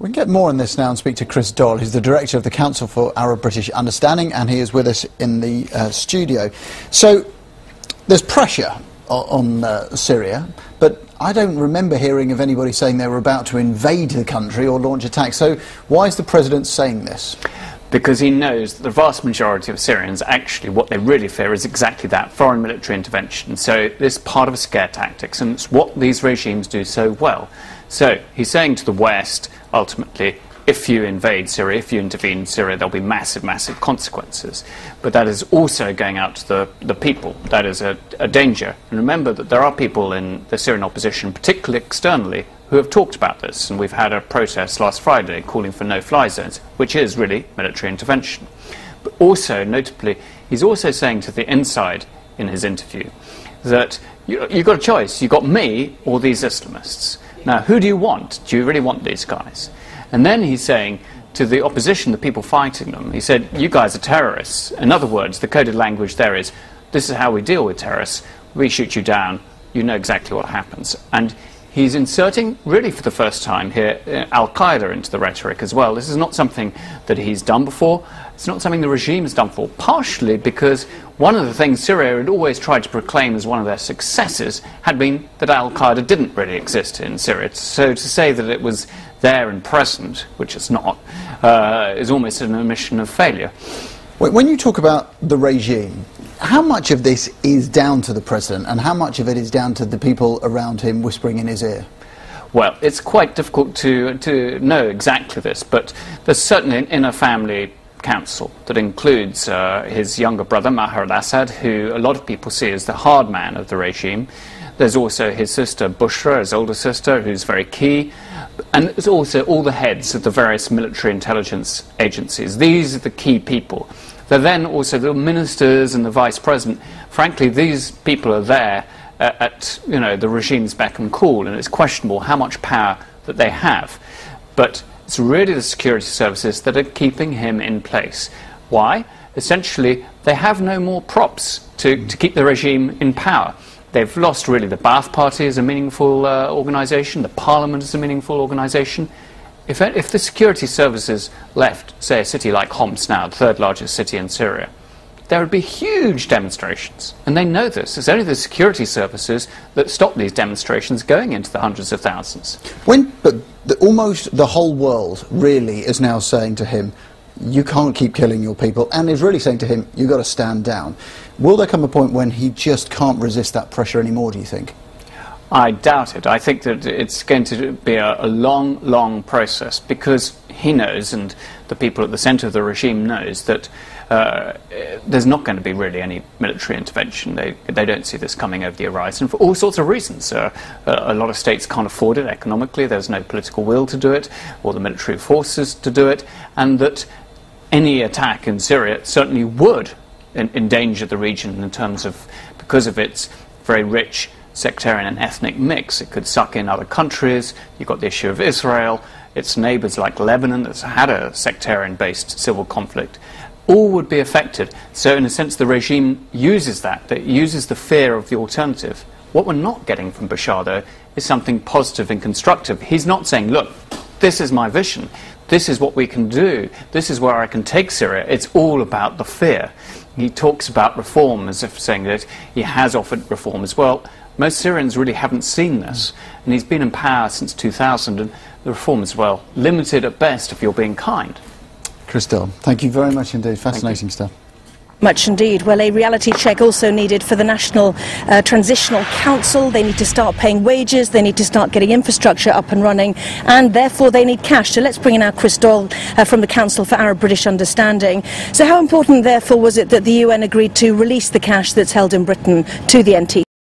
We can get more on this now and speak to Chris Doyle, who's the director of the Council for Arab-British Understanding, and he is with us in the studio. So there's pressure on Syria, but I don't remember hearing of anybody saying they were about to invade the country or launch attacks. So why is the president saying this? Because he knows that the vast majority of Syrians, actually what they really fear is exactly that, foreign military intervention. So this is part of a scare tactics, and it's what these regimes do so well. So he's saying to the West, ultimately, if you invade Syria, if you intervene in Syria, there'll be massive, massive consequences. But that is also going out to the people. That is a danger. And remember that there are people in the Syrian opposition, particularly externally, who have talked about this. And we've had a protest last Friday calling for no-fly zones, which is really military intervention. But also, notably, he's also saying to the inside in his interview that you've got a choice. You've got me or these Islamists. Now, who do you want? Do you really want these guys? And then he's saying to the opposition, the people fighting them, he said, you guys are terrorists. In other words, the coded language there is, this is how we deal with terrorists. We shoot you down. You know exactly what happens. And he's inserting, really for the first time here, Al-Qaeda into the rhetoric as well. This is not something that he's done before. It's not something the regime has done before, partially because one of the things Syria had always tried to proclaim as one of their successes had been that Al-Qaeda didn't really exist in Syria. So to say that it was there and present, which it's not, is almost an admission of failure. When you talk about the regime, how much of this is down to the president and how much of it is down to the people around him whispering in his ear? Well, it's quite difficult to know exactly this, but there's certainly an inner family council that includes his younger brother, Maher al-Assad, who a lot of people see as the hard man of the regime. There's also his sister, Bushra, his older sister, who's very key. And there's also all the heads of the various military intelligence agencies. These are the key people. There are then also the ministers and the vice president. Frankly, these people are there at the regime's beck and call, and it's questionable how much power that they have. But it's really the security services that are keeping him in place. Why? Essentially, they have no more props to keep the regime in power. They've lost really the Ba'ath Party as a meaningful organisation, the Parliament as a meaningful organisation. If the security services left, say, a city like Homs now, the third largest city in Syria, there would be huge demonstrations. And they know this. It's only the security services that stop these demonstrations going into the hundreds of thousands. Almost the whole world really is now saying to him, you can't keep killing your people, and is really saying to him, you've got to stand down. Will there come a point when he just can't resist that pressure anymore, do you think? I doubt it. I think that it's going to be a long, long process, because he knows, and the people at the centre of the regime knows, that there's not going to be really any military intervention. They don't see this coming over the horizon for all sorts of reasons. A lot of states can't afford it economically. There's no political will to do it, or the military forces to do it, and that any attack in Syria certainly would endanger the region in terms of, because of its very rich sectarian and ethnic mix. It could suck in other countries. You've got the issue of Israel, its neighbours like Lebanon that's had a sectarian-based civil conflict. All would be affected. So in a sense the regime uses that. It uses the fear of the alternative. What we're not getting from Bashar, though, is something positive and constructive. He's not saying, look, this is my vision. This is what we can do. This is where I can take Syria. It's all about the fear. He talks about reform as if saying that he has offered reform as well. Most Syrians really haven't seen this. And he's been in power since 2000, and the reform is, well, limited at best if you're being kind. Chris Doyle, thank you very much indeed. Fascinating stuff. Much indeed. Well, a reality check also needed for the National Transitional Council. They need to start paying wages, they need to start getting infrastructure up and running, and therefore they need cash. So let's bring in now Chris Doyle from the Council for Arab-British Understanding. So how important, therefore, was it that the UN agreed to release the cash that's held in Britain to the NT?